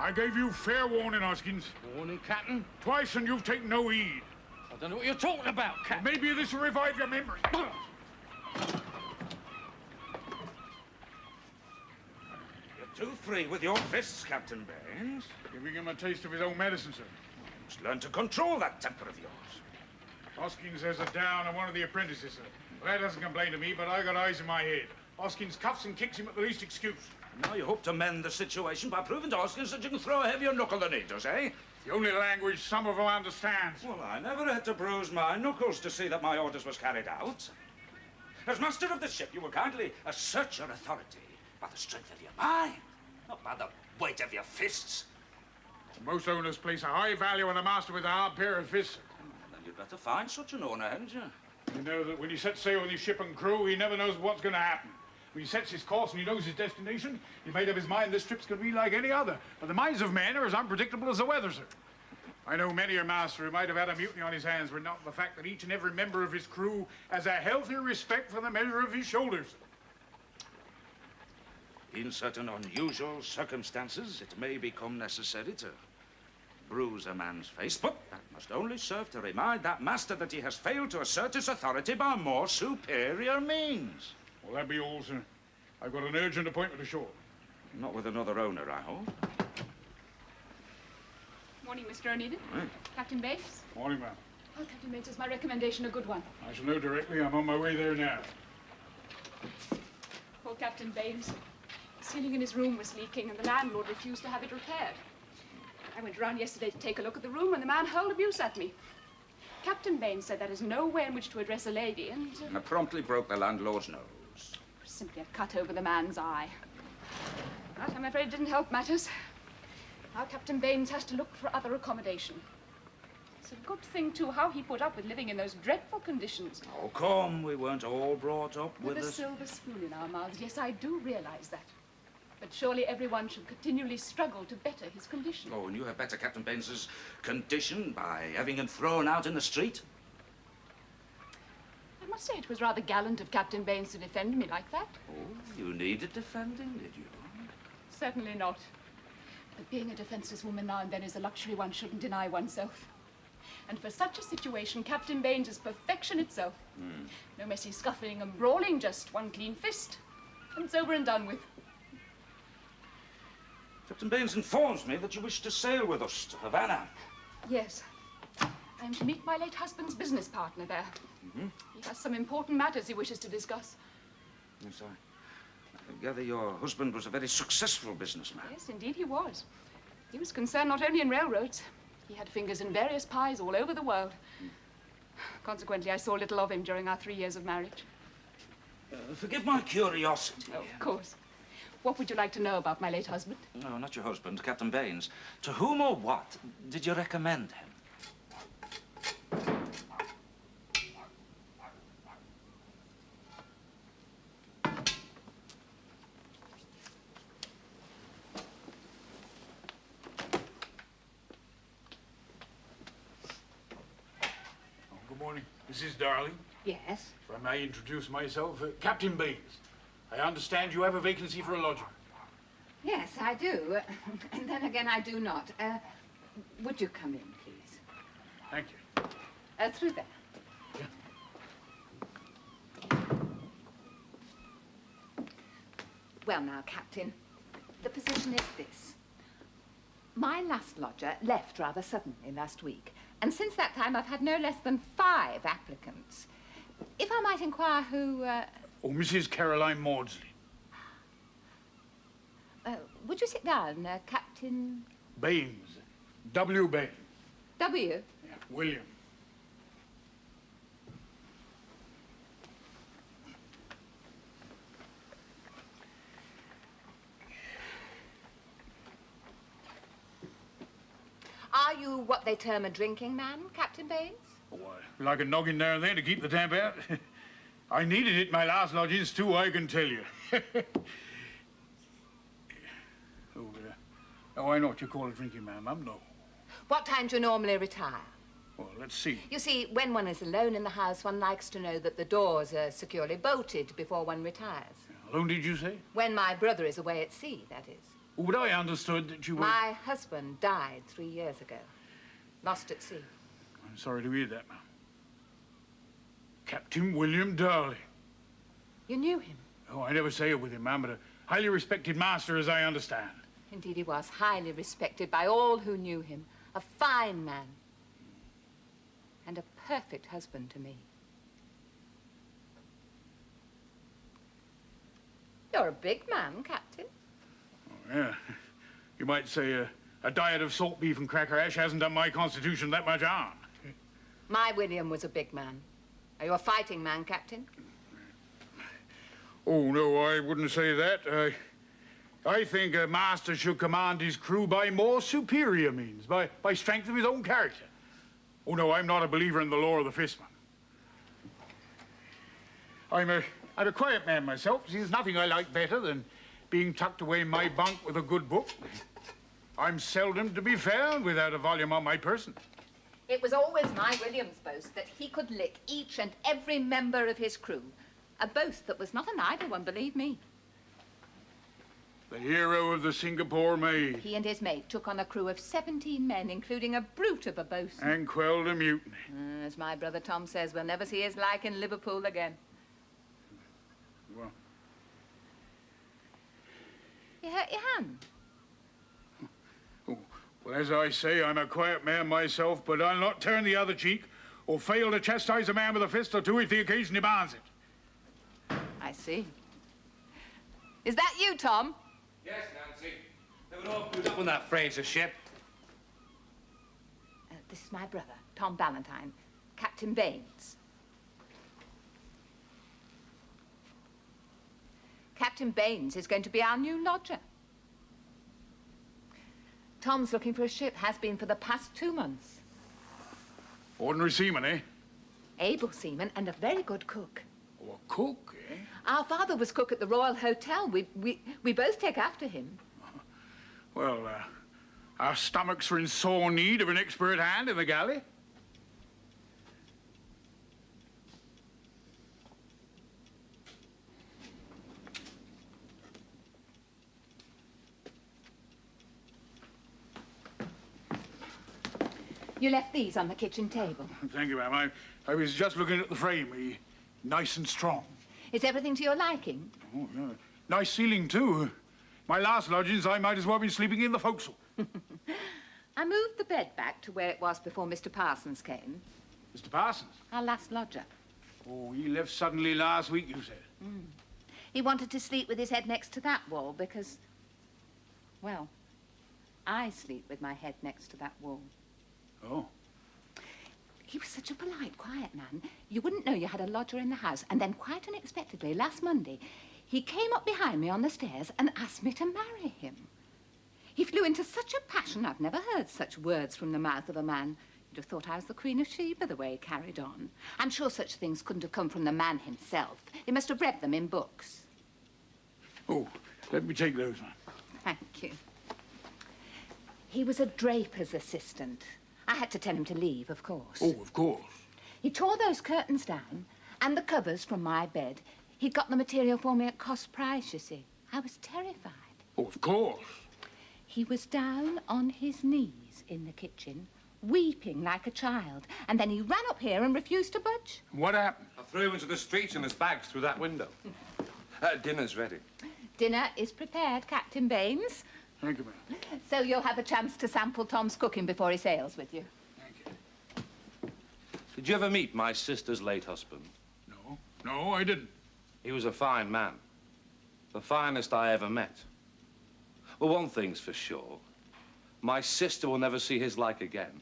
I gave you fair warning, Hoskins. Warning, Captain? Twice, and you've taken no heed. I don't know what you're talking about, Captain. Maybe this will revive your memory. You're too free with your fists, Captain Baines. Giving him a taste of his own medicine, sir. You must learn to control that temper of yours. Hoskins has a down on one of the apprentices, sir. Lad doesn't complain to me, but I got eyes in my head. Hoskins cuffs and kicks him at the least excuse. Now you hope to mend the situation by proving to Hoskins that you can throw a heavier knuckle than he does, eh? The only language some of them understand. Well, I never had to bruise my knuckles to see that my orders was carried out. As master of the ship, you will kindly assert your authority by the strength of your mind, not by the weight of your fists. Most owners place a high value on a master with a hard pair of fists. Then you'd better find such an owner, hadn't you? You know that when he sets sail with his ship and crew, he never knows what's going to happen. When he sets his course and he knows his destination, he made up his mind this trip's going to be like any other. But the minds of men are as unpredictable as the weather, sir. I know many a master who might have had a mutiny on his hands were not the fact that each and every member of his crew has a healthy respect for the measure of his shoulders. In certain unusual circumstances, it may become necessary to bruise a man's face, but that must only serve to remind that master that he has failed to assert his authority by more superior means. Well, that be all, sir. I've got an urgent appointment ashore. Not with another owner, I hope. Morning, Mr. Onedin. Captain Bates. Morning, ma'am. Oh, Captain Bates, is my recommendation a good one? I shall know directly. I'm on my way there now. Poor Captain Baines. The ceiling in his room was leaking and the landlord refused to have it repaired. I went round yesterday to take a look at the room and the man hurled abuse at me. Captain Baines said that is no way in which to address a lady and... I promptly broke the landlord's nose. Simply a cut over the man's eye. But I'm afraid it didn't help matters. Now Captain Baines has to look for other accommodation. It's a good thing, too, how he put up with living in those dreadful conditions. Oh, come, we weren't all brought up with a a silver spoon in our mouths. Yes, I do realize that. But surely everyone should continually struggle to better his condition. Oh, and you have better Captain Baines's condition by having him thrown out in the street? I must say it was rather gallant of Captain Baines to defend me like that. Oh, you needed defending, did you? Certainly not. But being a defenseless woman now and then is a luxury one shouldn't deny oneself. And for such a situation, Captain Baines is perfection itself. No messy scuffling and brawling, just one clean fist. And it's over and done with. Captain Baines informs me that you wish to sail with us to Havana. Yes. I am to meet my late husband's business partner there. He has some important matters he wishes to discuss. Yes, I gather your husband was a very successful businessman. Yes, indeed he was. He was concerned not only in railroads. He had fingers in various pies all over the world. Consequently, I saw little of him during our 3 years of marriage. Forgive my curiosity. Oh, of course. What would you like to know about my late husband? No, not your husband, Captain Baines. To whom or what did you recommend him? Good morning. Mrs. Darling. Yes. If I may introduce myself, Captain Baines. I understand you have a vacancy for a lodger. Yes, I do. And then again, I do not. Would you come in, please? Thank you. Through there. Yeah. Well, now, Captain, the position is this. My last lodger left rather suddenly last week, and since that time I've had no less than 5 applicants. If I might inquire who... Oh, Mrs. Caroline Maudsley. would you sit down, Captain... Baines. W. Baines. W? Yeah, William. Are you what they term a drinking man, Captain Baines? Oh, I like a noggin now and then to keep the damp out. I needed it in my last lodgings, too, I can tell you. Oh, I know what you call a drinking man, ma'am. No. What time do you normally retire? Well, let's see. You see, when one is alone in the house, one likes to know that the doors are securely bolted before one retires. Alone, did you say? When my brother is away at sea, that is. Oh, but I understood that you were... My husband died 3 years ago. Lost at sea. I'm sorry to hear that, ma'am. Captain William Darley. You knew him? Oh, I never sailed with him, ma'am, but a highly respected master, as I understand. Indeed he was. Highly respected by all who knew him. A fine man. And a perfect husband to me. You're a big man, Captain. Oh, yeah. You might say a diet of salt beef and cracker ash hasn't done my constitution that much harm. My William was a big man. Are you a fighting man, Captain? Oh, no, I wouldn't say that. I think a master should command his crew by more superior means, by strength of his own character. Oh, no, I'm not a believer in the law of the fistman. I'm a quiet man myself. See, there's nothing I like better than being tucked away in my bunk with a good book. I'm seldom to be found without a volume on my person. It was always my William's boast that he could lick each and every member of his crew. A boast that was not an idle one, believe me. The hero of the Singapore Maid. He and his mate took on a crew of 17 men, including a brute of a bosun. And quelled a mutiny. As my brother Tom says, we'll never see his like in Liverpool again. Well, You hurt your hand? oh, well, as I say, I'm a quiet man myself, but I'll not turn the other cheek or fail to chastise a man with a fist or two if the occasion demands it. I see. Is that you, Tom? Yes, Nancy. They were all put up on that Fraser ship. This is my brother, Tom Ballantyne, Captain Baines. Captain Baines is going to be our new lodger. Tom's looking for a ship, has been for the past 2 months. Ordinary seaman, eh? Able seaman and a very good cook. Oh, a cook, eh? Our father was cook at the Royal Hotel. We both take after him. Well, our stomachs are in sore need of an expert hand in the galley. You left these on the kitchen table. Thank you, ma'am. I was just looking at the frame. Nice and strong. Is everything to your liking? Oh, yeah. Nice ceiling, too. My last lodgings, I might as well be sleeping in the forecastle. I moved the bed back to where it was before Mr. Parsons came. Mr. Parsons? Our last lodger. Oh, he left suddenly last week, you said. He wanted to sleep with his head next to that wall because, well, I sleep with my head next to that wall. Oh. He was such a polite, quiet man. You wouldn't know you had a lodger in the house. And then quite unexpectedly, last Monday, he came up behind me on the stairs and asked me to marry him. He flew into such a passion. I've never heard such words from the mouth of a man. You'd have thought I was the Queen of Sheba the way he carried on. I'm sure such things couldn't have come from the man himself. He must have read them in books. Oh, let me take those, ma'am. Thank you. He was a draper's assistant. I had to tell him to leave, of course. Oh, of course. He tore those curtains down and the covers from my bed. He'd got the material for me at cost price, you see. I was terrified. Oh, of course. He was down on his knees in the kitchen, weeping like a child. And then he ran up here and refused to budge. What happened? I threw him into the street and his bags through that window. Dinner's ready. Dinner is prepared, Captain Baines. Thank you, ma'am. So you'll have a chance to sample Tom's cooking before he sails with you. Thank you. Did you ever meet my sister's late husband? No, I didn't. He was a fine man. The finest I ever met. Well, one thing's for sure. My sister will never see his like again.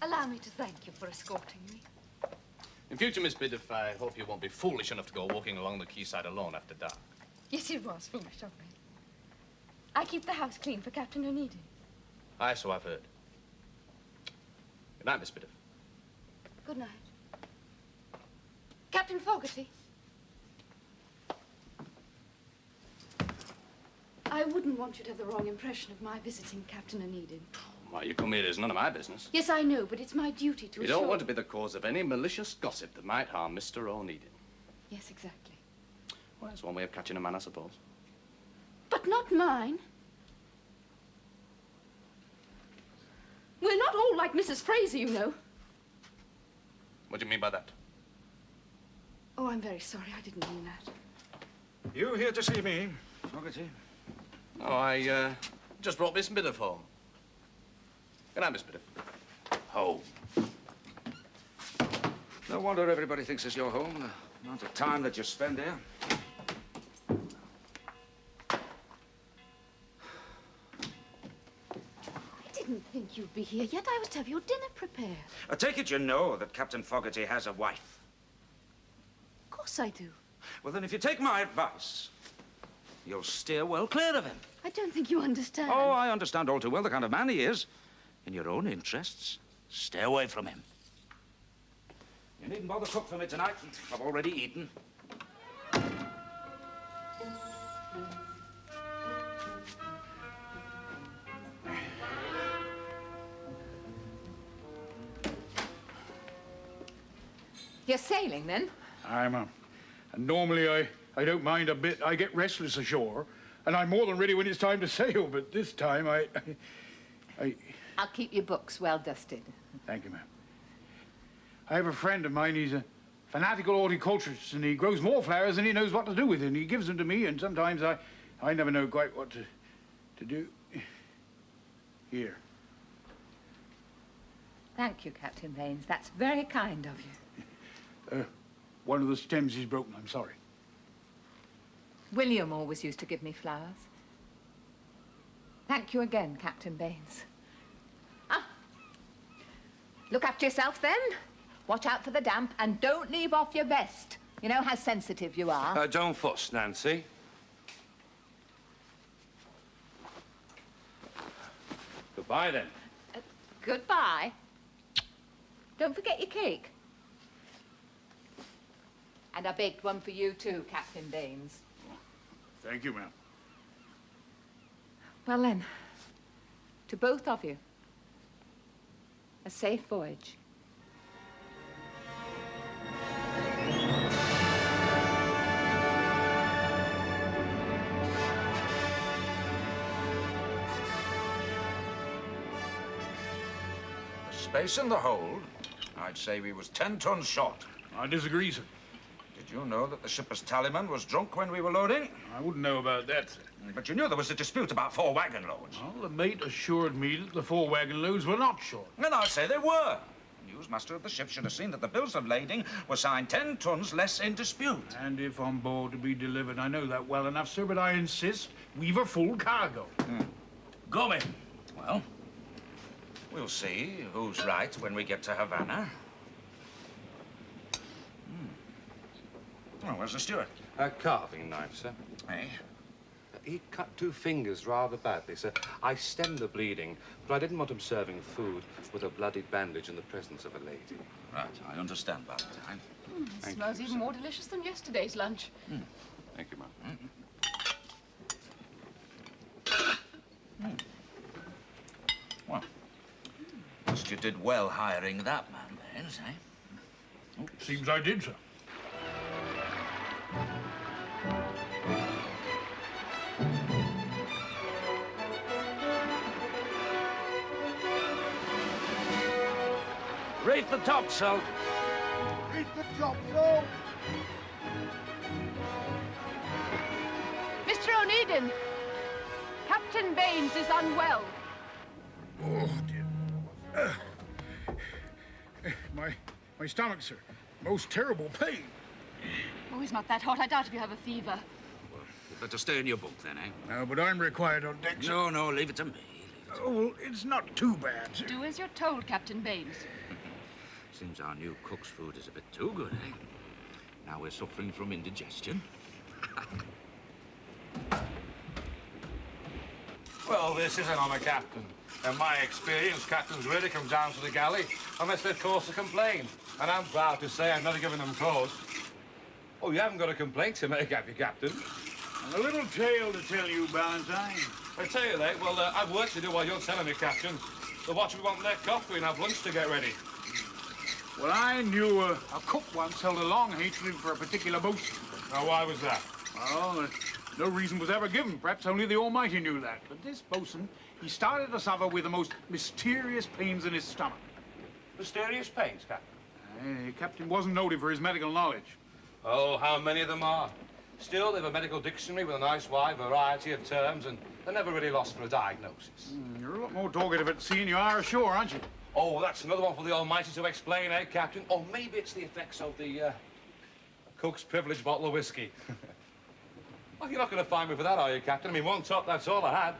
Allow me to thank you for escorting me. In future, Miss Biddulph, I hope you won't be foolish enough to go walking along the quayside alone after dark. Yes, it was foolish of me. I keep the house clean for Captain Onedin. Aye, so I've heard. Good night, Miss Biddulph. Good night. Captain Fogarty. I wouldn't want you to have the wrong impression of my visiting Captain Onedin. Why you come here is none of my business. Yes, I know, but it's my duty to You assure... don't want to be the cause of any malicious gossip that might harm Mr. Onedin. Yes, exactly. Well, that's one way of catching a man, I suppose. But not mine. We're not all like Mrs. Fraser, you know. What do you mean by that? Oh, I'm very sorry. I didn't mean that. You here to see me, Fogarty? Oh, I just brought Miss Biddulph home. Good night, Miss Biddulph. Home. No wonder everybody thinks it's your home. The amount of time that you spend here. I didn't think you'd be here yet. I was to have your dinner prepared. I take it you know that Captain Fogarty has a wife. Of course I do. Well, then, if you take my advice, you'll steer well clear of him. I don't think you understand. Oh, I understand all too well the kind of man he is. In your own interests, stay away from him. You needn't bother cook for me tonight. I've already eaten. You're sailing, then? And normally I don't mind a bit. I get restless ashore, and I'm more than ready when it's time to sail, but this time I... I'll keep your books well dusted. Thank you, ma'am. I have a friend of mine. He's a fanatical horticulturist, and he grows more flowers than he knows what to do with, and he gives them to me, and sometimes I never know quite what to do. Here. Thank you, Captain Baines. That's very kind of you. One of the stems is broken. I'm sorry. William always used to give me flowers. Thank you again, Captain Baines. Ah. Look after yourself, then. Watch out for the damp, and don't leave off your vest. You know how sensitive you are. Don't fuss, Nancy. Goodbye, then. Goodbye. Don't forget your cake. And I baked one for you, too, Captain Baines. Thank you, ma'am. Well, then, to both of you, a safe voyage. The space in the hold, I'd say we was 10 tons short. I disagree, sir. Did you know that the shipper's tallyman was drunk when we were loading? I wouldn't know about that, sir. But you knew there was a dispute about 4 wagon loads. Well, the mate assured me that the 4 wagon loads were not short. And I say they were. The newsmaster of the ship should have seen that the bills of lading were signed 10 tons less in dispute. And if on board to be delivered, I know that well enough, sir, but I insist we've a full cargo. Go in. Well, we'll see who's right when we get to Havana. Oh, where's the steward? A carving knife, sir. Eh? He cut 2 fingers rather badly, sir. I stemmed the bleeding, but I didn't want him serving food with a bloody bandage in the presence of a lady. Right, I understand, Valentine. It smells even more delicious than yesterday's lunch. Thank you, ma'am. Well, just you did well hiring that man, Baines, eh? Oh, seems I did, sir. Reef the topsail. Reach the topsail. Mr. Onedin, Captain Baines is unwell. Oh, dear. My stomach, sir. Most terrible pain. Oh, he's not that hot. I doubt if you have a fever. Better stay in your book, then, eh? No, but I'm required on deck, sir. No, leave it to me. Oh, well, it's not too bad, sir. Do as you're told, Captain Baines. Seems our new cook's food is a bit too good, eh? Now we're suffering from indigestion. Well, this isn't on a captain. In my experience, captains rarely come down to the galley unless they're cause to complain. And I'm proud to say I've never given them cause. Oh, you haven't got a complaint to make, have you, Captain? A little tale to tell you, Valentine. I tell you that. Well, I've work to do while you're telling me, Captain. The watch will want their coffee and have lunch to get ready. Well, I knew a cook once held a long hatred for a particular bosun. Now, why was that? Well, no reason was ever given. Perhaps only the Almighty knew that. But this bosun, he started to suffer with the most mysterious pains in his stomach. Mysterious pains, Captain. Captain wasn't noted for his medical knowledge. Oh, how many of them are? Still, they have a medical dictionary with a nice wide variety of terms, and they're never really lost for a diagnosis. You're a lot more talkative at sea than you are ashore, aren't you? Oh, that's another one for the Almighty to explain, eh, Captain? Or maybe it's the effects of the cook's privileged bottle of whiskey. Well, you're not going to find me for that, are you, Captain? I mean, one top, that's all I had.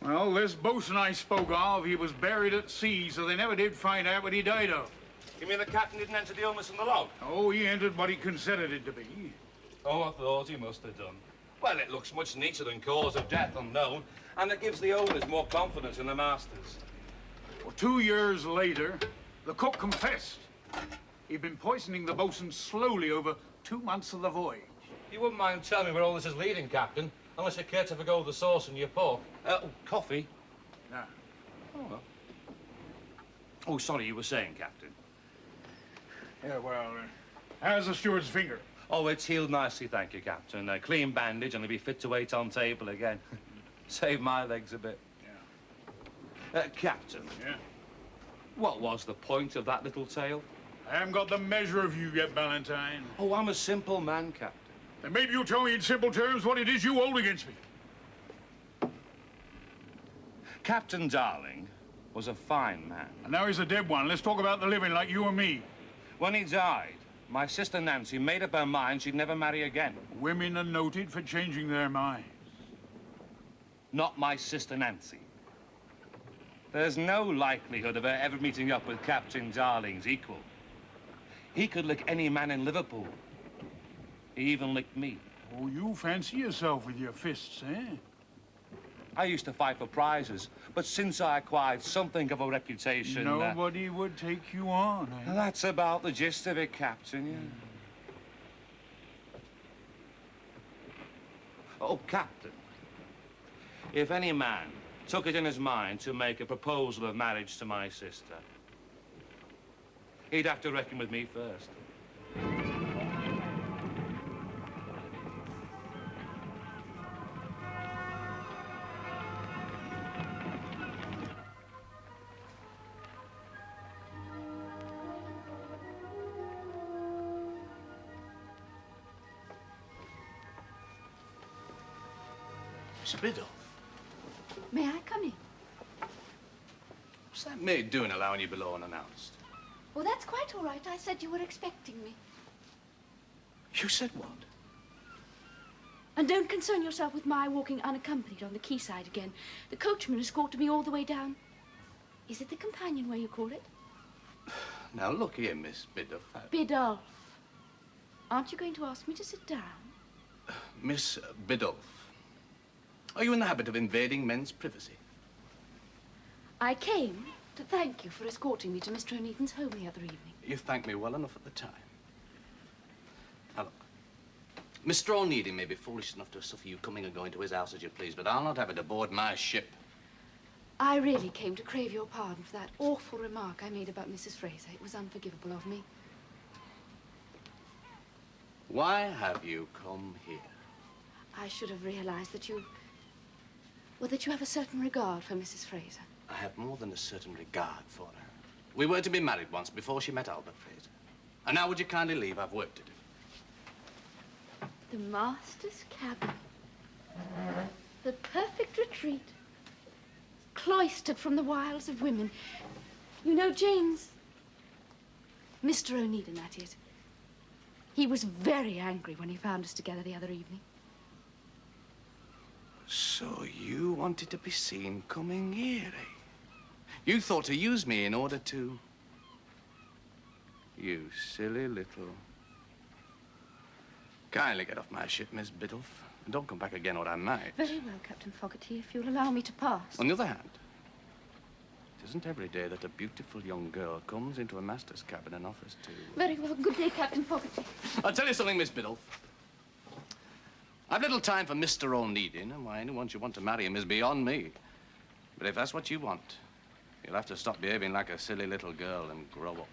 Well, this bosun I spoke of, he was buried at sea, so they never did find out what he died of. You mean the captain didn't enter the illness in the log? Oh, he entered what he considered it to be. Oh, I thought he must have done. Well, it looks much neater than cause of death unknown, and it gives the owners more confidence in the masters. Well, 2 years later, the cook confessed. He'd been poisoning the bosun slowly over 2 months of the voyage. You wouldn't mind telling me where all this is leading, Captain, unless you care to forgo the sauce in your pork. Coffee? Yeah. Oh, well. Oh, sorry, you were saying, Captain. Yeah, well, how's the steward's finger? Oh, it's healed nicely, thank you, Captain. A clean bandage, and he'll be fit to wait on table again. Save my legs a bit. Yeah. Captain. Yeah? What was the point of that little tale? I haven't got the measure of you yet, Valentine. Oh, I'm a simple man, Captain. Then maybe you'll tell me in simple terms what it is you hold against me. Captain Darling was a fine man. And now he's a dead one. Let's talk about the living like you and me. When he died, my sister Nancy made up her mind she'd never marry again. Women are noted for changing their minds. Not my sister Nancy. There's no likelihood of her ever meeting up with Captain Darling's equal. He could lick any man in Liverpool. He even licked me. Oh, you fancy yourself with your fists, eh? I used to fight for prizes, but since I acquired something of a reputation... Nobody would take you on, eh? That's about the gist of it, Captain, yeah. Oh, Captain, if any man took it in his mind to make a proposal of marriage to my sister, he'd have to reckon with me first. Biddulph. May I come in? What's that maid doing allowing you below unannounced? Oh, that's quite all right. I said you were expecting me. You said what? And don't concern yourself with my walking unaccompanied on the quayside again. The coachman escorted me all the way down. Is it the companionway you call it? Now, look here, Miss Biddulph. Biddulph. Aren't you going to ask me to sit down? Miss Biddulph, are you in the habit of invading men's privacy? I came to thank you for escorting me to Mr. Onedin's home the other evening. You thanked me well enough at the time. Now, look. Mr. Onedin may be foolish enough to suffer you coming and going to his house as you please, but I'll not have it aboard my ship. I really came to crave your pardon for that awful remark I made about Mrs. Fraser. It was unforgivable of me. Why have you come here? I should have realized that you... well, that you have a certain regard for Mrs. Fraser. I have more than a certain regard for her. We were to be married once before she met Albert Fraser. And now would you kindly leave? I've work to do. The master's cabin. The perfect retreat. Cloistered from the wiles of women. You know, James... Mr. Onedin, that is. He was very angry when he found us together the other evening. So you wanted to be seen coming here, eh? You thought to use me in order to... You silly little... Kindly get off my ship, Miss Biddulph. And don't come back again or I might. Very well, Captain Fogarty, if you'll allow me to pass. On the other hand, it isn't every day that a beautiful young girl comes into a master's cabin and offers to... Very well. Good day, Captain Fogarty. I'll tell you something, Miss Biddulph. I've little time for Mr. Onedin, and why anyone should want to marry him is beyond me. But if that's what you want, You'll have to stop behaving like a silly little girl and grow up.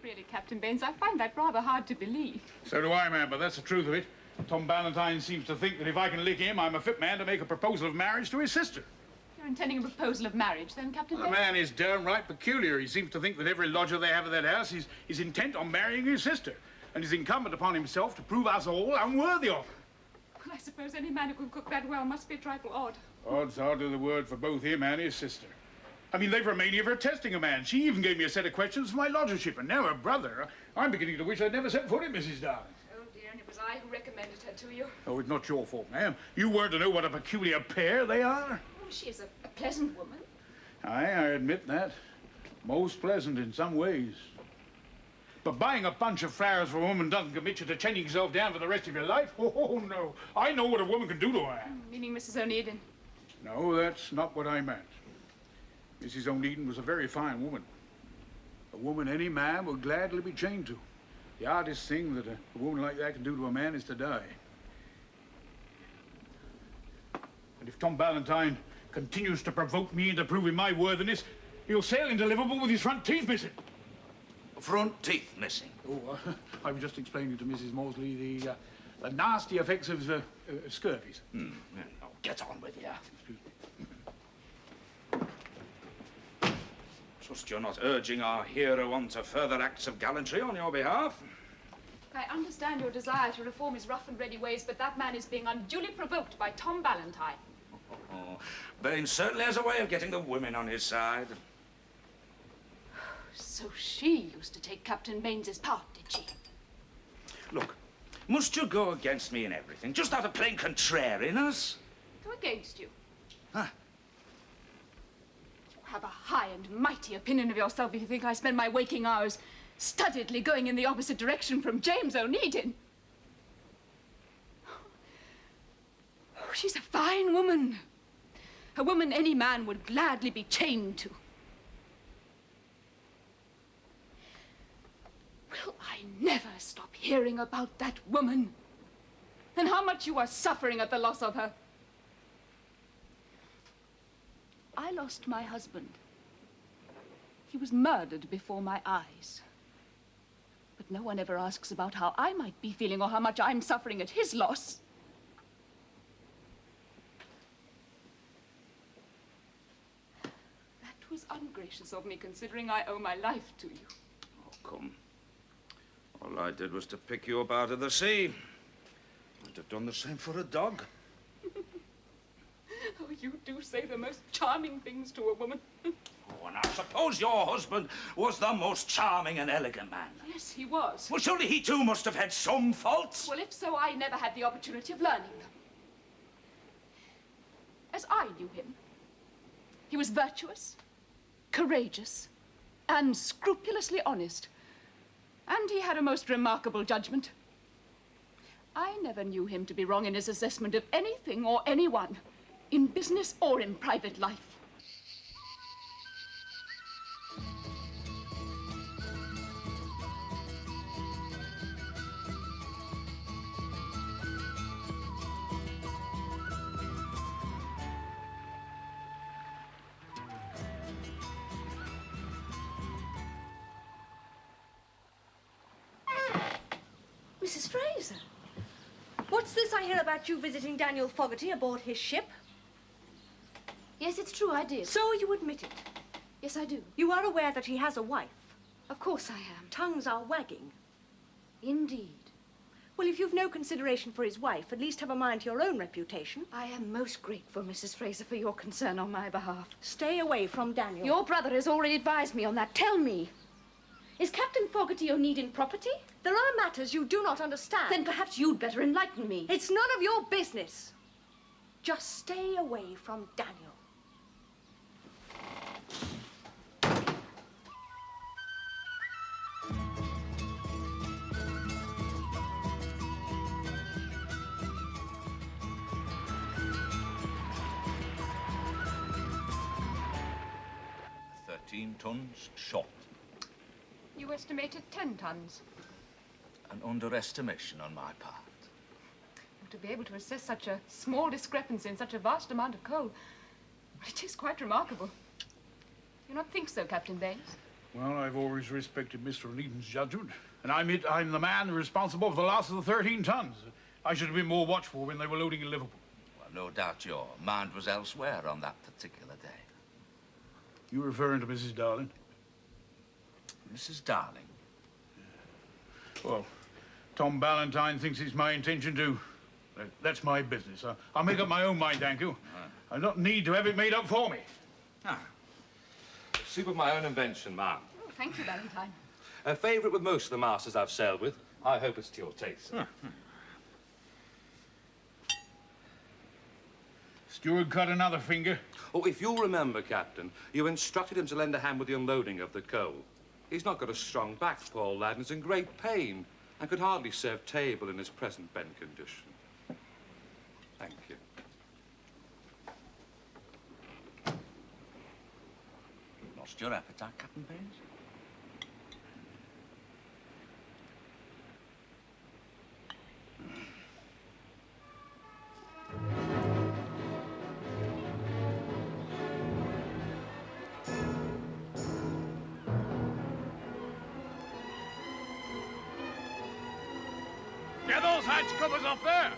Really, Captain Baines, I find that rather hard to believe. So do I, ma'am, but that's the truth of it. Tom Ballantyne seems to think that if I can lick him, I'm a fit man to make a proposal of marriage to his sister. You're intending a proposal of marriage, then, Captain The Baines? man is downright peculiar. He seems to think that every lodger they have at that house is intent on marrying his sister. And it's incumbent upon himself to prove us all unworthy of her. Well, I suppose any man who can cook that well must be a trifle odd. Odd's hardly the word for both him and his sister. I mean, they've a mania for testing a man. She even gave me a set of questions for my lodgership, and now her brother. I'm beginning to wish I'd never set foot in Mrs. Darling. Oh, dear, and it was I who recommended her to you. Oh, it's not your fault, ma'am. You weren't to know what a peculiar pair they are. Oh, she is a pleasant woman. I admit that. Most pleasant in some ways. But buying a bunch of flowers for a woman doesn't commit you to chaining yourself down for the rest of your life. Oh, no. I know what a woman can do to a man. Meaning Mrs. Onedin. No, that's not what I meant. Mrs. Onedin was a very fine woman. A woman any man would gladly be chained to. The hardest thing that a woman like that can do to a man is to die. And if Tom Ballantyne continues to provoke me into proving my worthiness, he'll sail into Liverpool with his front teeth missing. Front teeth missing. Oh, I was just explaining to Mrs. Maudsley the nasty effects of scurvy. Yeah, no, get on with you. Trust you're not urging our hero on to further acts of gallantry on your behalf. I understand your desire to reform his rough and ready ways, but that man is being unduly provoked by Tom Ballantyne. Oh, Baines certainly has a way of getting the women on his side. So she used to take Captain Baines's part, did she? Look, must you go against me in everything, just out of plain contrariness? Go against you. Huh? You have a high and mighty opinion of yourself if you think I spend my waking hours studiedly going in the opposite direction from James Onedin. Oh, she's a fine woman. A woman any man would gladly be chained to. Will I never stop hearing about that woman? And how much you are suffering at the loss of her. I lost my husband. He was murdered before my eyes. But no one ever asks about how I might be feeling or how much I'm suffering at his loss. That was ungracious of me, considering I owe my life to you. Oh, come. All I did was to pick you up out of the sea. I'd have done the same for a dog. Oh, you do say the most charming things to a woman. Oh, and I suppose your husband was the most charming and elegant man. Yes, he was. Well, surely he too must have had some faults. Well, if so, I never had the opportunity of learning them. As I knew him, he was virtuous, courageous, and scrupulously honest. And he had a most remarkable judgment. I never knew him to be wrong in his assessment of anything or anyone, in business or in private life. Mrs. Fraser, what's this I hear about you visiting Daniel Fogarty aboard his ship? Yes, it's true, I did. So you admit it. Yes, I do. You are aware that he has a wife. Of course I am. Tongues are wagging. Indeed. Well, if you've no consideration for his wife, at least have a mind to your own reputation. I am most grateful, Mrs. Fraser, for your concern on my behalf. Stay away from Daniel. Your brother has already advised me on that. Tell me, is Captain Fogarty Onedin property? There are matters you do not understand. Then perhaps you'd better enlighten me. It's none of your business. Just stay away from Daniel. Tons shot. You estimated 10 tons. An underestimation on my part. You to be able to assess such a small discrepancy in such a vast amount of coal. Well, it is quite remarkable. Do you not think so, Captain Baines? Well, I've always respected Mr. Onedin's judgment, and I admit I'm the man responsible for the loss of the 13 tons. I should have been more watchful when they were loading in Liverpool. Well, no doubt your mind was elsewhere on that particular day. You referring to Mrs. Darling? Mrs. Darling? Well, Tom Ballantyne thinks it's my intention to. That's my business. I'll make up my own mind, thank you. I don't need to have it made up for me. Ah. Soup of my own invention, ma'am. Oh, thank you, Ballantyne. A favourite with most of the masters I've sailed with. I hope it's to your taste. Steward cut another finger. Oh, if you'll remember, Captain, you instructed him to lend a hand with the unloading of the coal. He's not got a strong back, poor lad, and is in great pain, and could hardly serve table in his present bent condition. Thank you. Lost your appetite, Captain Baines? Get those hatch covers up there!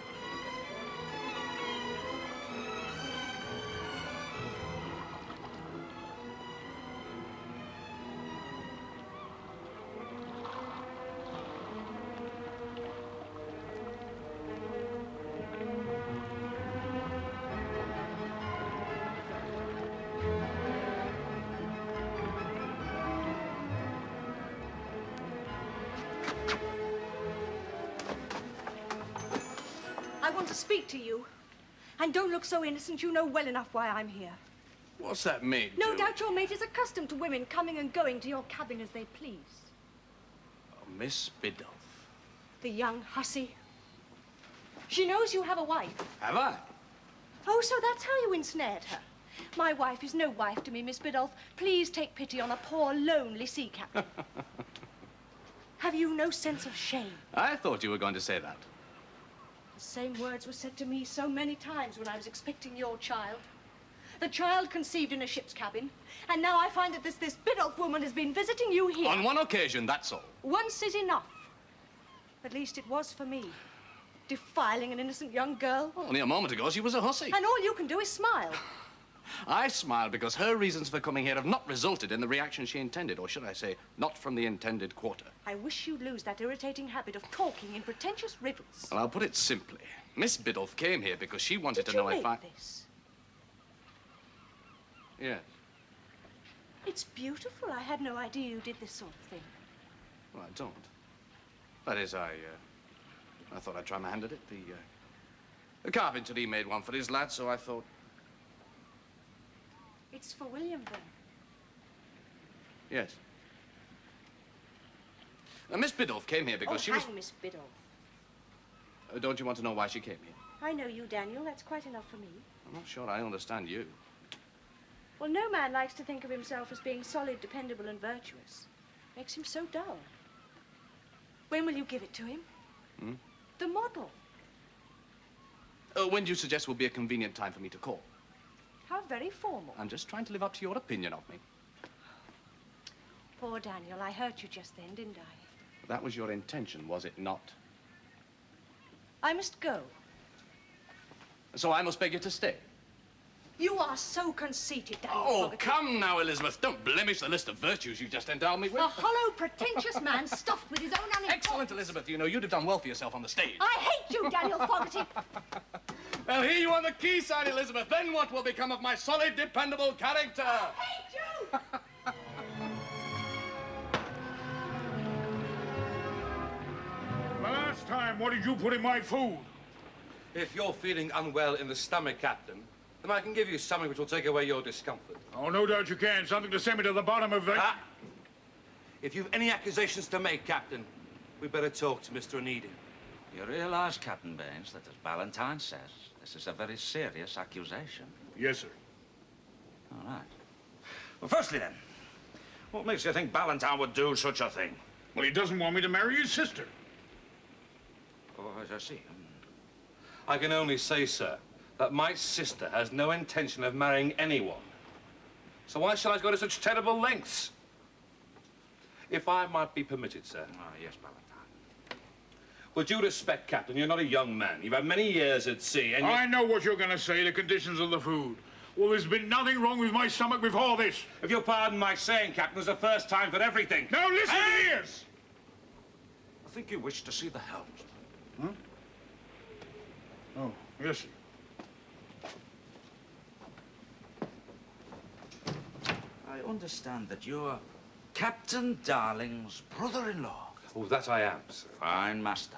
I want to speak to you. And don't look so innocent. You know well enough why I'm here. What's that mean? No Julie? doubt your mate is accustomed to women coming and going to your cabin as they please. Oh, Miss Biddulph. The young hussy. She knows you have a wife. Have I? Oh, so that's how you ensnared her. My wife is no wife to me, Miss Biddulph. Please take pity on a poor, lonely sea captain. Have you no sense of shame? I thought you were going to say that. The same words were said to me so many times when I was expecting your child. The child conceived in a ship's cabin, and now I find that this Biddulph woman has been visiting you here. On one occasion, that's all. Once is enough. At least it was for me. Defiling an innocent young girl. Only a moment ago, she was a hussy. And all you can do is smile. I smiled because her reasons for coming here have not resulted in the reaction she intended, or should I say, not from the intended quarter. I wish you'd lose that irritating habit of talking in pretentious riddles. Well, I'll put it simply. Miss Biddulph came here because she wanted to know if I... Did you make this? Yes. It's beautiful. I had no idea you did this sort of thing. Well, I don't. That is, I thought I'd try my hand at it. The carpenter, he made one for his lad, so I thought... It's for William, then. Yes. Now, Miss Biddulph came here because she was... Miss Biddulph. Don't you want to know why she came here? I know you, Daniel. That's quite enough for me. I'm not sure I understand you. Well, no man likes to think of himself as being solid, dependable, and virtuous. Makes him so dull. When will you give it to him? Hmm? The model. When do you suggest will be a convenient time for me to call? How very formal. I'm just trying to live up to your opinion of me. Poor Daniel, I hurt you just then, didn't I? That was your intention, was it not? I must go. So I must beg you to stay. You are so conceited, Daniel. Oh, Fogarty. come now, Elizabeth. Don't blemish the list of virtues you just endowed me with. A hollow, pretentious man stuffed with his own unimportance. Excellent, Elizabeth. You know, you'd have done well for yourself on the stage. I hate you, Daniel Fogarty. Well, here you on the quayside, Elizabeth. Then what will become of my solid, dependable character? I hate you. Last time, what did you put in my food? If you're feeling unwell in the stomach, Captain, then I can give you something which will take away your discomfort. Oh, no doubt you can. Something to send me to the bottom of the... Ah! If you've any accusations to make, Captain, we'd better talk to Mr. Onedin. You realize, Captain Baines, that as Ballantyne says, this is a very serious accusation. Yes, sir. All right. Well, firstly then, what makes you think Ballantyne would do such a thing? Well, he doesn't want me to marry his sister. Oh, as I see. I can only say, sir, that my sister has no intention of marrying anyone. So why shall I go to such terrible lengths? If I might be permitted, sir. Ah, yes, Valentine. With due respect, Captain, you're not a young man. You've had many years at sea, and I know what you're going to say, the conditions of the food. Well, there's been nothing wrong with my stomach before this. if you'll pardon my saying, Captain, there's a first time for everything. Now listen here! I think you wish to see the helmsman. Huh? Oh, yes, sir. I understand that you're Captain Darling's brother-in-law. Oh, that I am, sir. Fine master.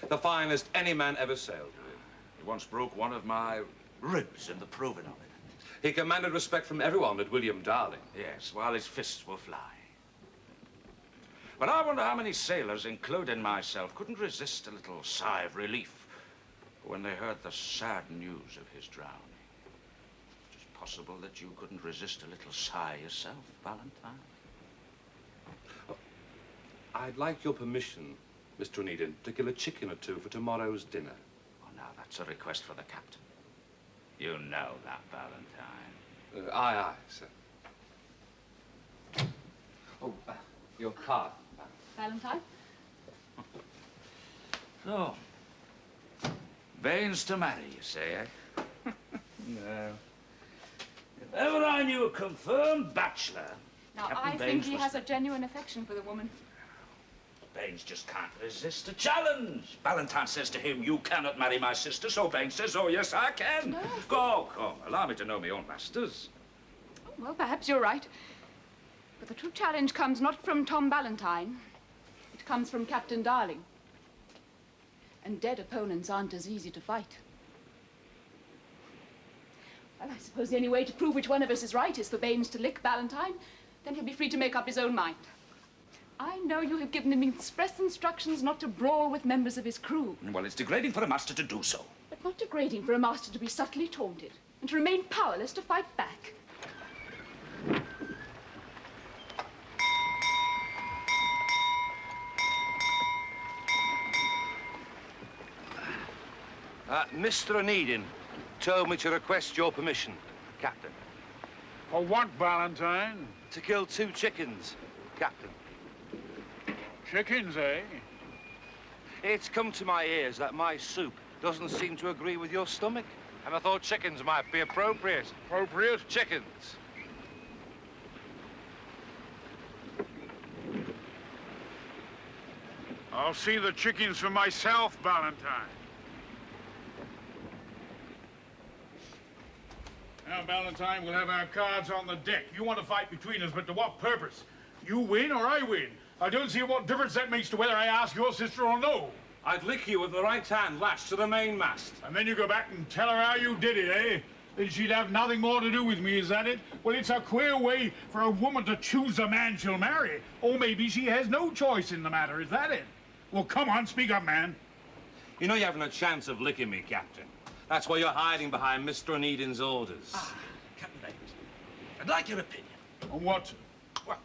The finest any man ever sailed with. He once broke one of my ribs in the proving of it. He commanded respect from everyone at William Darling. Yes, while his fists were flying. But I wonder how many sailors, including myself, couldn't resist a little sigh of relief when they heard the sad news of his drowning. It's possible that you couldn't resist a little sigh yourself, Valentine. I'd like your permission, Mr. Onedin, to kill a chicken or two for tomorrow's dinner. Oh, now that's a request for the captain. You know that, Valentine. Aye, aye, sir. Oh, your card. Valentine? So, Baines to marry, you say, eh? No. If ever I knew a confirmed bachelor, Now, Captain I think Baines he was- has a genuine affection for the woman. Baines just can't resist a challenge. Valentine says to him, you cannot marry my sister, so Baines says, oh, yes, I can. No. Go, come, allow me to know my own masters. Oh, well, perhaps you're right. But the true challenge comes not from Tom Valentine. It comes from Captain Darling. And dead opponents aren't as easy to fight. Well, I suppose the only way to prove which one of us is right is for Baines to lick Valentine. Then he'll be free to make up his own mind. I know you have given him express instructions not to brawl with members of his crew. Well, it's degrading for a master to do so. But not degrading for a master to be subtly taunted and to remain powerless to fight back. Mr. Onedin told me to request your permission, Captain, For what, Valentine? to kill 2 chickens, Captain. Chickens, eh? It's come to my ears that my soup doesn't seem to agree with your stomach, and I thought chickens might be appropriate. Appropriate? Chickens. I'll see the chickens for myself, Valentine. Now, Valentine, we'll have our cards on the deck. You want to fight between us, but to what purpose? You win or I win? I don't see what difference that makes to whether I ask your sister or no. I'd lick you with the right hand lashed to the mainmast. And then you go back and tell her how you did it, eh? Then she'd have nothing more to do with me, is that it? Well, it's a queer way for a woman to choose the man she'll marry. Or maybe she has no choice in the matter, is that it? Well, come on, speak up, man. You know you haven't a chance of licking me, Captain. That's why you're hiding behind Mr. Onedin's orders. Captain Baines, I'd like your opinion. On what? Well,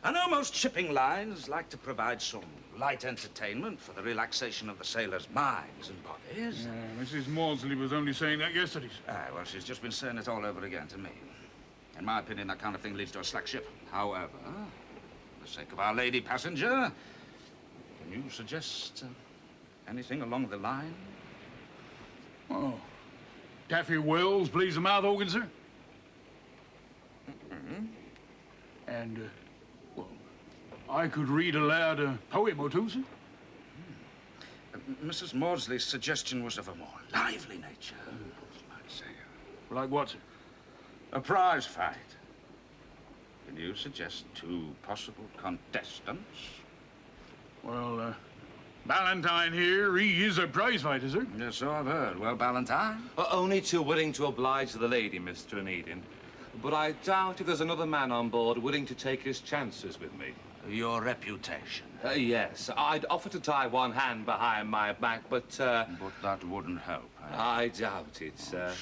I know most shipping lines like to provide some light entertainment for the relaxation of the sailors' minds and bodies. Mrs. Maudsley was only saying that yesterday, sir. Well, she's just been saying it all over again to me. In my opinion, that kind of thing leads to a slack ship. However, for the sake of our lady passenger, can you suggest anything along the line? Oh. Taffy Wells plays the mouth organ, sir? Mm-hmm. And, well, I could read aloud a poem or two, sir. Mrs. Maudsley's suggestion was of a more lively nature, you might say. Like what, sir? A prize fight. Can you suggest 2 possible contestants? Well, Valentine here, he is a prize fighter, sir. Yes, so I've heard. Well, Valentine? Only too willing to oblige the lady, Mr. Onedin. But I doubt if there's another man on board willing to take his chances with me. Your reputation. Yes, I'd offer to tie one hand behind my back, but, But that wouldn't help, eh? I doubt it, sir.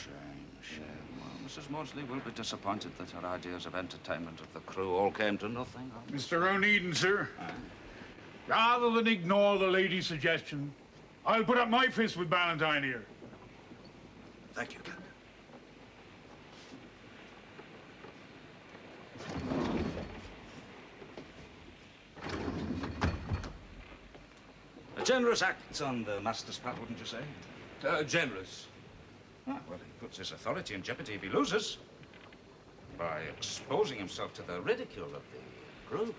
Shame. Well, Mrs. Maudsley will be disappointed that her ideas of entertainment of the crew all came to nothing. Mr. Onedin, sir. Rather than ignore the lady's suggestion, I'll put up my fist with Ballantyne here. Thank you, Captain. A generous act on the master's part, wouldn't you say? Generous. Ah, well, he puts his authority in jeopardy if he loses by exposing himself to the ridicule of the crew.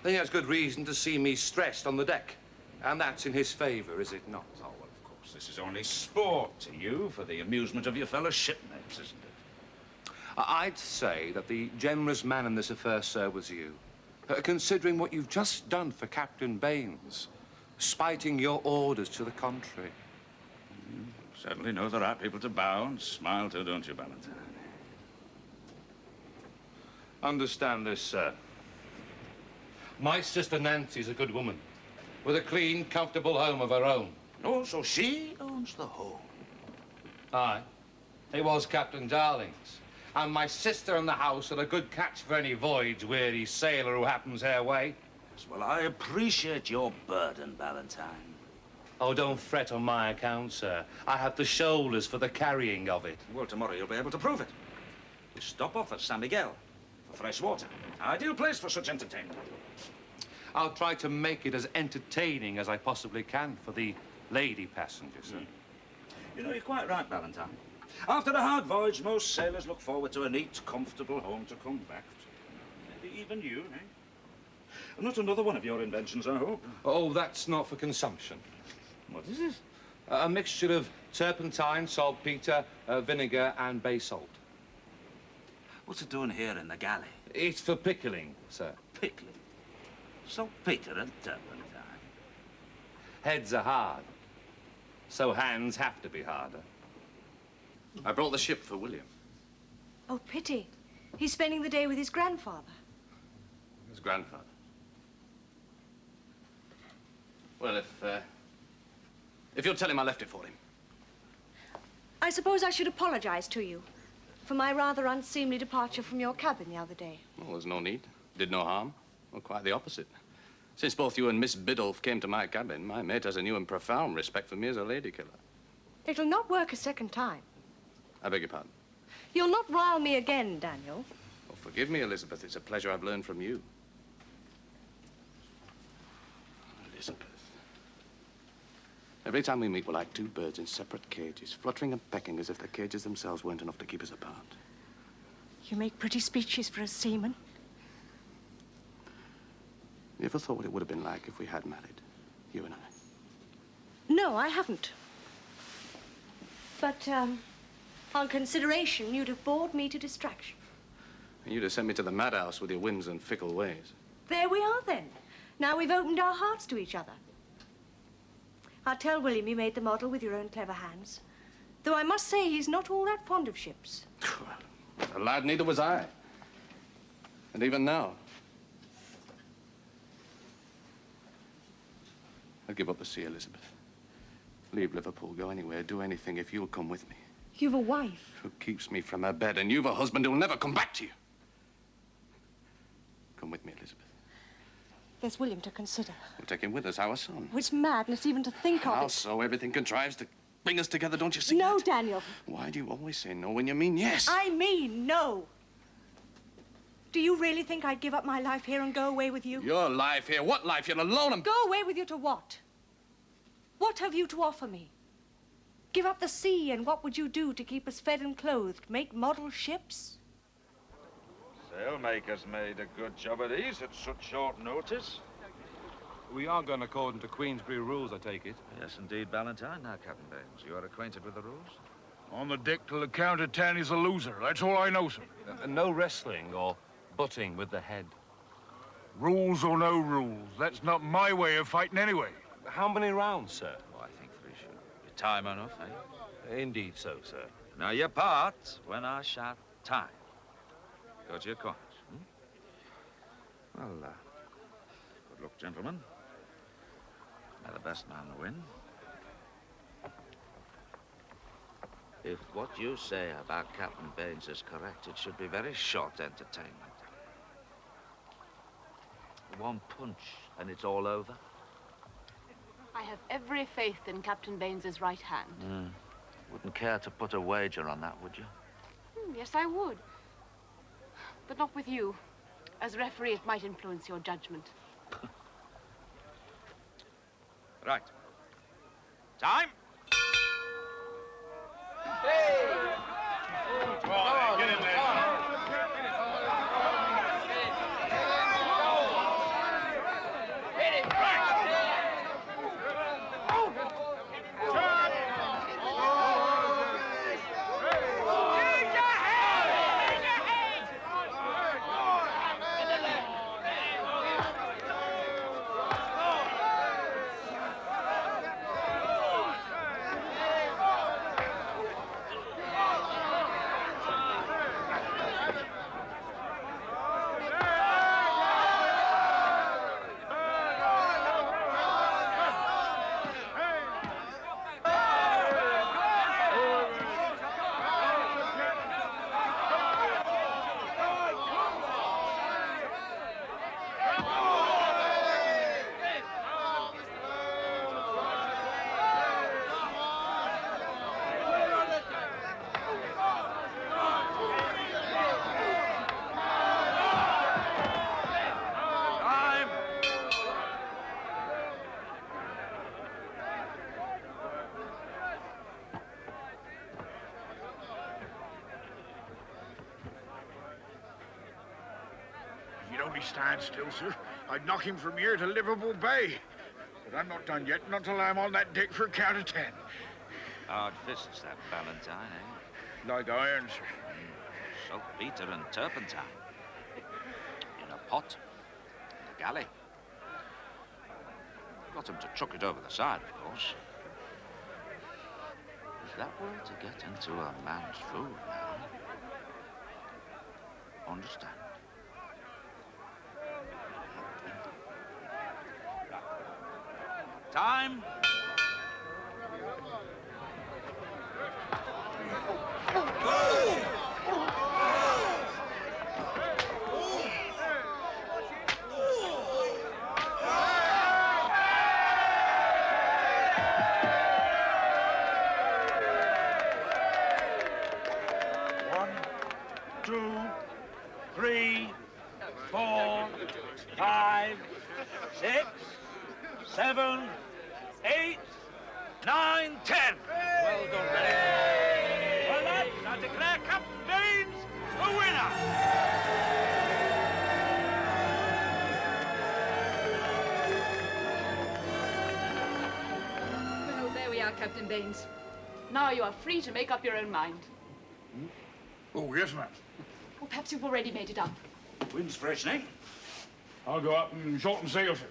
He has good reason to see me stressed on the deck. And that's in his favor, is it not? Oh, well, of course, this is only sport to you for the amusement of your fellow shipmates, isn't it? I'd say that the generous man in this affair, sir, was you. Considering what you've just done for Captain Baines, spiting your orders to the contrary. Certainly know the right people to bow and smile to, don't you, Ballantyne? Understand this, sir. My sister Nancy's a good woman, with a clean, comfortable home of her own. Oh, so she owns the home. Aye. It was Captain Darling's. And my sister and the house are a good catch for any voyage-weary sailor who happens her way. Yes, well, I appreciate your burden, Ballantyne. Oh, don't fret on my account, sir. I have the shoulders for the carrying of it. Well, tomorrow you'll be able to prove it. We stop off at San Miguel for fresh water. Ideal place for such entertainment. I'll try to make it as entertaining as I possibly can for the lady passengers, sir. You know, you're quite right, Ballantyne. After a hard voyage, most sailors look forward to a neat, comfortable home to come back to. Maybe even you, eh? Not another one of your inventions, I hope. Oh, that's not for consumption. What is it? A mixture of turpentine, saltpeter, vinegar, and bay salt. What's it doing here in the galley? It's for pickling, sir. Pickling. Saltpeter and turpentine. Heads are hard, so hands have to be harder. I brought the ship for William. Oh, pity. He's spending the day with his grandfather. His grandfather. Well, if you'll tell him I left it for him. I suppose I should apologize to you for my rather unseemly departure from your cabin the other day. Well, there's no need. Did no harm. Well, quite the opposite. Since both you and Miss Biddulph came to my cabin, my mate has a new and profound respect for me as a lady killer. It'll not work a second time. I beg your pardon. You'll not rile me again, Daniel. Oh, forgive me, Elizabeth. It's a pleasure I've learned from you. Elizabeth. Every time we meet, we're like two birds in separate cages, fluttering and pecking as if the cages themselves weren't enough to keep us apart. You make pretty speeches for a seaman. You ever thought what it would have been like if we had married, you and I? No, I haven't. But, on consideration, you'd have bored me to distraction. And you'd have sent me to the madhouse with your whims and fickle ways. There we are, then. Now we've opened our hearts to each other. I'll tell William you made the model with your own clever hands. Though I must say he's not all that fond of ships. A lad, neither was I. And even now. I'll give up the sea, Elizabeth. Leave Liverpool, go anywhere, do anything if you'll come with me. You've a wife. Who keeps me from her bed, and you've a husband who'll never come back to you. Come with me, Elizabeth. There's William to consider. We'll take him with us, our son. It's madness even to think of it. Also, everything contrives to bring us together, don't you see No, that? Daniel. Why do you always say no when you mean yes? I mean no. Do you really think I'd give up my life here and go away with you? Your life here? What life? You're alone and... Go away with you to what? What have you to offer me? Give up the sea, and what would you do to keep us fed and clothed? Make model ships? Sailmakers made a good job of these at such short notice. We are going according to Queensbury rules, I take it. Yes, indeed, Ballantyne. Now, Captain Baines, you are acquainted with the rules? On the deck till the count of 10 is a loser. That's all I know, sir. No wrestling or butting with the head. Rules or no rules, that's not my way of fighting anyway. How many rounds, sir? Oh, I think 3 should be time enough, eh? Indeed so, sir. Now, you part when I shout time. Go to your corners. Well, good luck, gentlemen. May the best man win. If what you say about Captain Baines is correct, it should be very short entertainment. One punch, and it's all over. I have every faith in Captain Baines's right hand. Wouldn't care to put a wager on that, would you? Yes, I would. But not with you. As referee, it might influence your judgment. Right. Time. Get in there. He'd only stand still, sir. I'd knock him from here to Liverpool Bay. But I'm not done yet, not till I'm on that deck for a count of 10. Hard fists, that Valentine, eh? Like iron, sir. Saltpeter and turpentine. In a pot. In the galley. Got him to chuck it over the side, of course. If that were to get into a man's food now... Understand? Time. One, 2, 3, 4, 5, 6, 7, 8, 9, 10. Well done, Benny. Well, lads, I declare Captain Baines the winner. Well, there we are, Captain Baines. Now you are free to make up your own mind. Oh, yes, ma'am. Or perhaps you've already made it up. Wind's freshening. I'll go up and shorten sail, sir.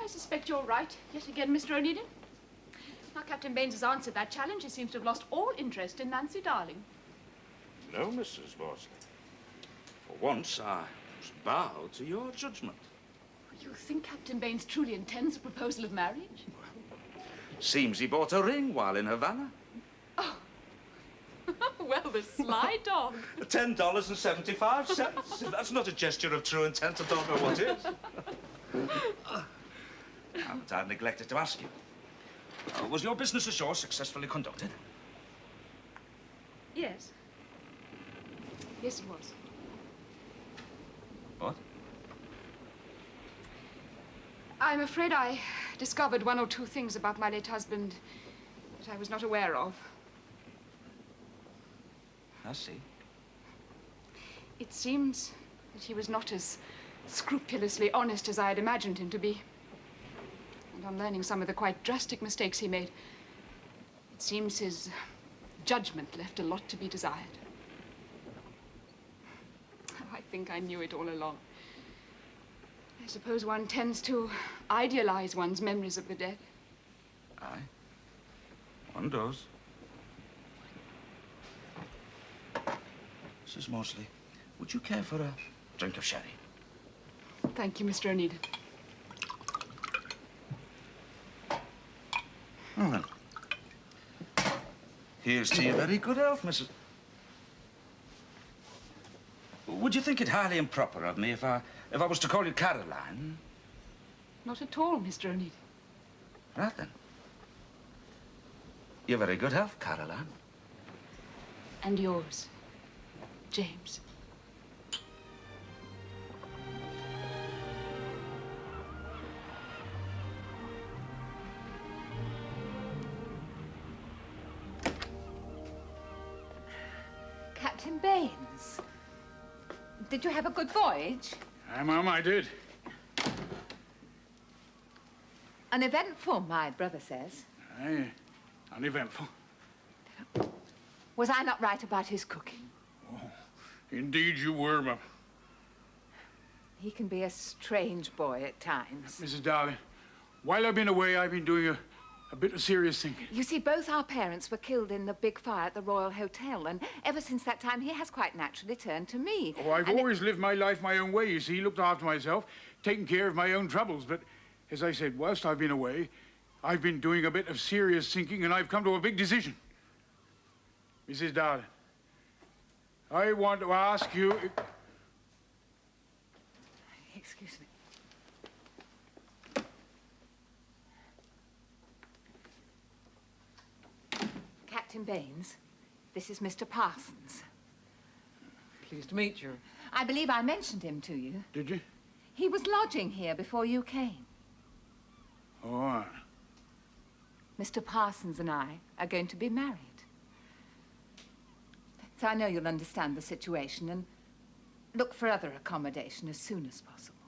I suspect you're right, yet again, Mr. Onedin. Now, Captain Baines has answered that challenge. He seems to have lost all interest in Nancy Darling. No, Mrs. Worsley. For once, I must bow to your judgment. You think Captain Baines truly intends a proposal of marriage? Seems he bought a ring while in Havana. Well, the sly dog. $10.75. If that's not a gesture of true intent, I don't know what is. Haven't I neglected to ask you? Was your business ashore successfully conducted? Yes. Yes, it was. What? I'm afraid I discovered one or two things about my late husband that I was not aware of. I see. It seems that he was not as scrupulously honest as I had imagined him to be. And on learning some of the quite drastic mistakes he made, it seems his judgment left a lot to be desired. I think I knew it all along. I suppose one tends to idealize one's memories of the dead. Aye. One does. Mrs. Mosley, would you care for a drink of sherry? Thank you, Mr. Onedin. Oh, well. Here's to your very good health, Mrs. Would you think it highly improper of me if I was to call you Caroline? Not at all, Mr. Onedin. Right then. You're very good health, Caroline. And yours, James. Captain Baines, did you have a good voyage? Ma'am, I did. Uneventful, my brother says. Aye, uneventful. Was I not right about his cooking? Indeed you were, ma'am. He can be a strange boy at times. Mrs. Darling, while I've been away, I've been doing a bit of serious thinking. You see, both our parents were killed in the big fire at the Royal Hotel, and ever since that time, he has quite naturally turned to me. Oh, I've always lived my life my own way, you see, looked after myself, taken care of my own troubles. But, as I said, whilst I've been away, I've been doing a bit of serious thinking, and I've come to a big decision. Mrs. Darling, I want to ask you... Excuse me. Captain Baines, this is Mr. Parsons. Pleased to meet you. I believe I mentioned him to you. Did you? He was lodging here before you came. Oh, aye. Mr. Parsons and I are going to be married. So I know you'll understand the situation and look for other accommodation as soon as possible.